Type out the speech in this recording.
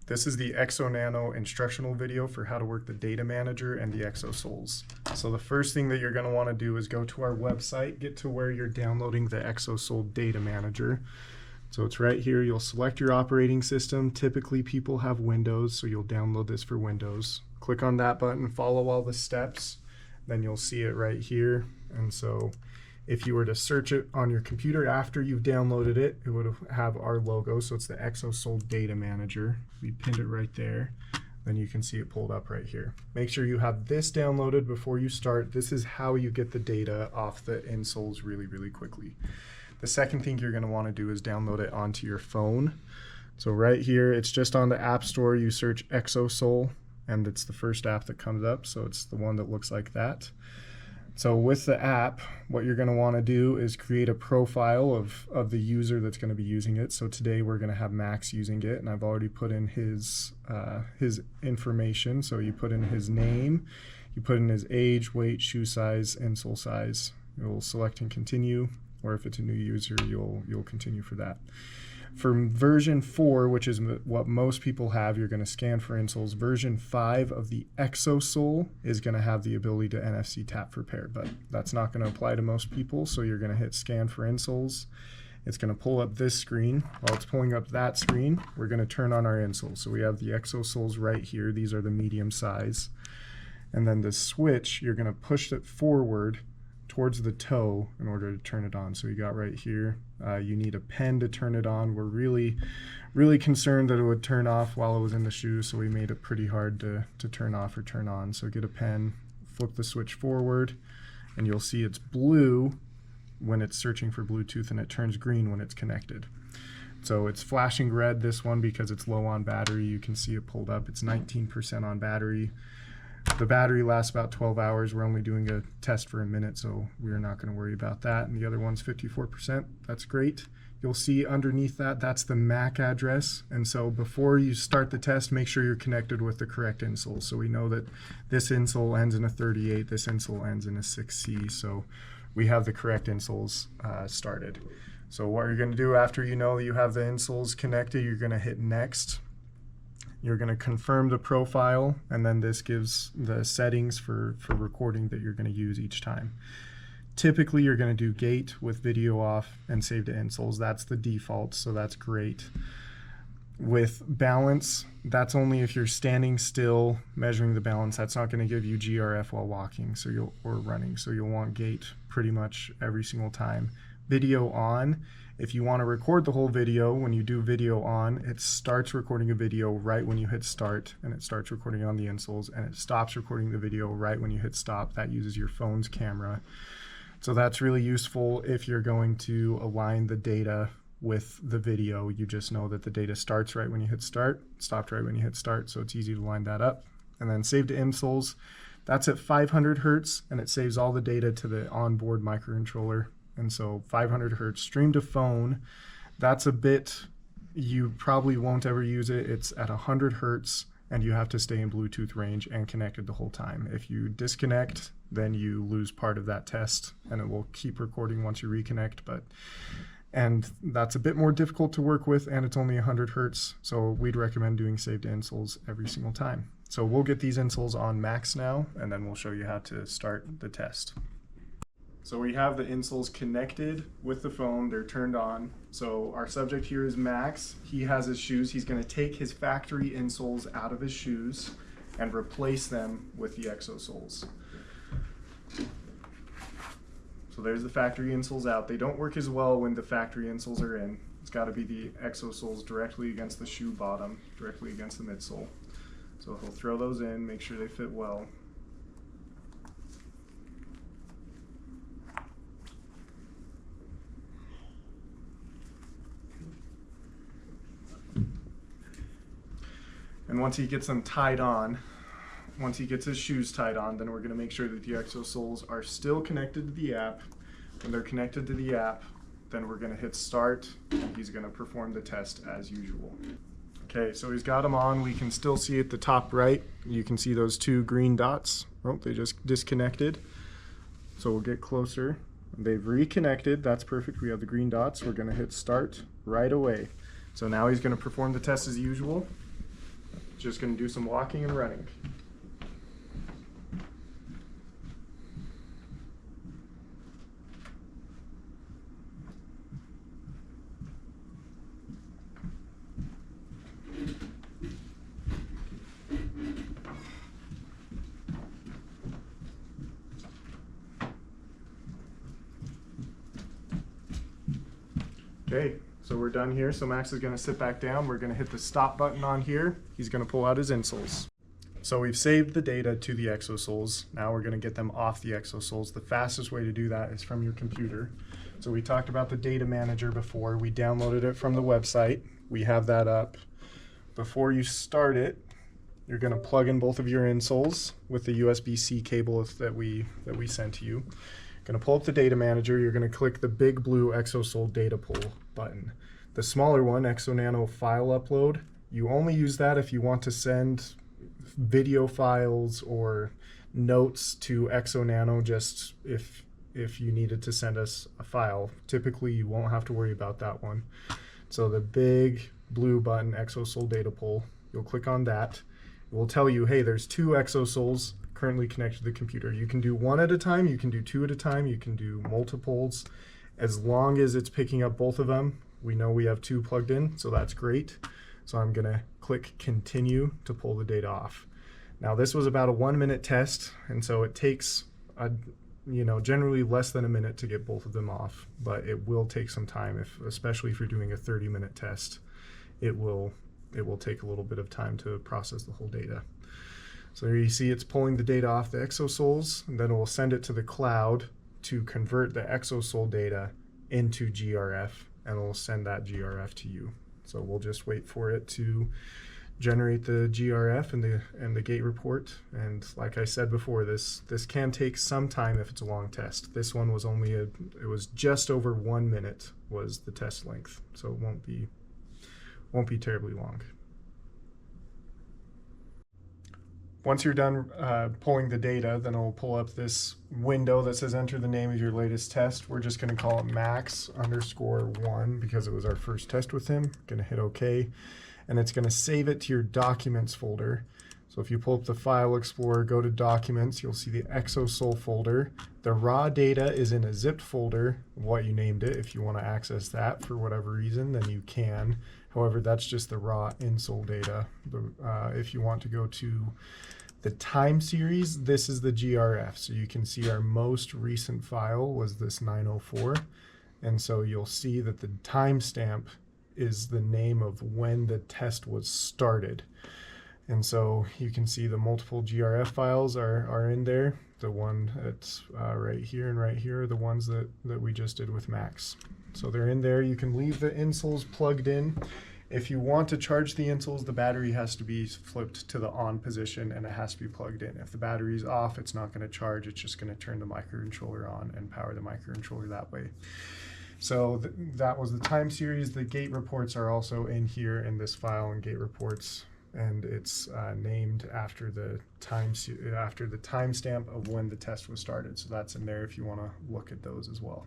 This is the XO-NANO instructional video for how to work the data manager and the Exosoles. So the first thing that you're going to want to do is go to our website, get to where you're downloading the Exosole data manager. So it's right here. You'll select your operating system. Typically people have Windows, so you'll download this for Windows. Click on that button, follow all the steps, then you'll see it right here. And so if you were to search it on your computer after you've downloaded it, it would have our logo. So it's the Exosole Data Manager. We pinned it right there. Then you can see it pulled up right here. Make sure you have this downloaded before you start. This is how you get the data off the Insoles really quickly. The second thing you're going to want to do is download it onto your phone. So right here, it's just on the App Store. You search Exosole, and it's the first app that comes up. So it's the one that looks like that. So with the app, what you're going to want to do is create a profile of the user that's going to be using it. So today we're going to have Max using it, and I've already put in his information. So you put in his name, you put in his age, weight, shoe size, insole size. You'll select and continue, or if it's a new user, you'll continue for that. For version 4, which is what most people have, you're going to scan for insoles. Version 5 of the Exosole is going to have the ability to NFC tap for pair, but that's not going to apply to most people, so you're going to hit scan for insoles. It's going to pull up this screen. While it's pulling up that screen, we're going to turn on our insoles. So we have the Exosoles right here. These are the medium size. And then the switch, you're going to push it forward towards the toe in order to turn it on. So you got right here, you need a pen to turn it on. We're really concerned that it would turn off while it was in the shoe, so we made it pretty hard to turn off or turn on. So get a pen, flip the switch forward, and you'll see it's blue when it's searching for Bluetooth, and it turns green when it's connected. So it's flashing red, this one, because it's low on battery. You can see it pulled up. It's 19% on battery. The battery lasts about 12 hours. We're only doing a test for a minute, so we're not going to worry about that. And the other one's 54%. That's great. You'll see underneath that, that's the MAC address. And so before you start the test, make sure you're connected with the correct insole. So we know that this insole ends in a 38, this insole ends in a 6C. So we have the correct insoles started. So what you're going to do after you know you have the insoles connected, you're going to hit next. You're going to confirm the profile, and then this gives the settings for recording that you're going to use each time. Typically, you're going to do Gait with video off and save to insoles. That's the default, so that's great. With balance, that's only if you're standing still measuring the balance. That's not going to give you GRF while walking or running, so you'll want Gait pretty much every single time. Video on. If you want to record the whole video, when you do video on, it starts recording a video right when you hit start, and it starts recording on the insoles, and it stops recording the video right when you hit stop. That uses your phone's camera. So that's really useful if you're going to align the data with the video. You just know that the data starts right when you hit start, stopped right when you hit start, so it's easy to line that up. And then save to insoles. That's at 500 hertz, and it saves all the data to the onboard microcontroller. And so 500 hertz stream to phone, that's a bit, you probably won't ever use it. It's at 100 hertz, and you have to stay in Bluetooth range and connected the whole time. If you disconnect, then you lose part of that test, and it will keep recording once you reconnect. And that's a bit more difficult to work with, and it's only 100 hertz, so we'd recommend doing save to insoles every single time. So we'll get these insoles on Max now, and then we'll show you how to start the test. So we have the insoles connected with the phone, they're turned on. So our subject here is Max. He has his shoes. He's going to take his factory insoles out of his shoes and replace them with the Exosoles. So there's the factory insoles out. They don't work as well when the factory insoles are in. It's got to be the Exosoles directly against the shoe bottom, directly against the midsole. So he'll throw those in, make sure they fit well. And once he gets them tied on, once he gets his shoes tied on, then we're going to make sure that the Exosoles are still connected to the app. When they're connected to the app, then we're going to hit start, and he's going to perform the test as usual. Okay, so he's got them on. We can still see at the top right, you can see those two green dots. Oh, they just disconnected. So we'll get closer. They've reconnected. That's perfect. We have the green dots. We're going to hit start right away. So now he's going to perform the test as usual. Just going to do some walking and running. Okay, so we're done here. So Max is going to sit back down. We're going to hit the stop button on here. He's going to pull out his insoles. So we've saved the data to the XO-Soles. Now we're going to get them off the XO-Soles. The fastest way to do that is from your computer. So we talked about the data manager before. We downloaded it from the website. We have that up. Before you start it, you're going to plug in both of your insoles with the USB-C cable that we sent to you. Going to pull up the data manager. You're going to click the big blue XO-Sole data pull button. The smaller one, XO-NANO File Upload, you only use that if you want to send video files or notes to XO-NANO, just if you needed to send us a file. Typically, you won't have to worry about that one. So the big blue button, XO-Sole data pull, you'll click on that. It will tell you, hey, there's 2 XO-Soles currently connected to the computer. You can do 1 at a time, you can do 2 at a time, you can do multiples. As long as it's picking up both of them, we know we have 2 plugged in, so that's great. So I'm gonna click continue to pull the data off. Now this was about a 1-minute test, and so it takes generally less than a minute to get both of them off, but it will take some time, especially if you're doing a 30-minute test. It will take a little bit of time to process the whole data. So here you see it's pulling the data off the XO-Soles, and then it will send it to the cloud to convert the XO-Sole data into GRF, and it will send that GRF to you. So we'll just wait for it to generate the GRF and the Gait report. And like I said before, this can take some time if it's a long test. This one was it was just over 1 minute was the test length, so it won't be terribly long. Once you're done pulling the data, then it'll pull up this window that says enter the name of your latest test. We're just going to call it Max_1 because it was our first test with him. Going to hit OK, and it's going to save it to your Documents folder. So if you pull up the File Explorer, go to Documents, you'll see the XO-Sole folder. The raw data is in a zipped folder, what you named it. If you want to access that for whatever reason, then you can. However, that's just the raw insole data. If you want to go to the time series, this is the GRF. So you can see our most recent file was this 904. And so you'll see that the timestamp is the name of when the test was started. And so you can see the multiple GRF files are in there. The one that's right here and right here are the ones that we just did with Max. So they're in there. You can leave the insoles plugged in. If you want to charge the insoles, the battery has to be flipped to the on position and it has to be plugged in. If the battery's off, it's not going to charge. It's just going to turn the microcontroller on and power the microcontroller that way. So that was the time series. The Gait reports are also in here in this file in Gait reports, and it's named after the timestamp of when the test was started. So that's in there if you want to look at those as well.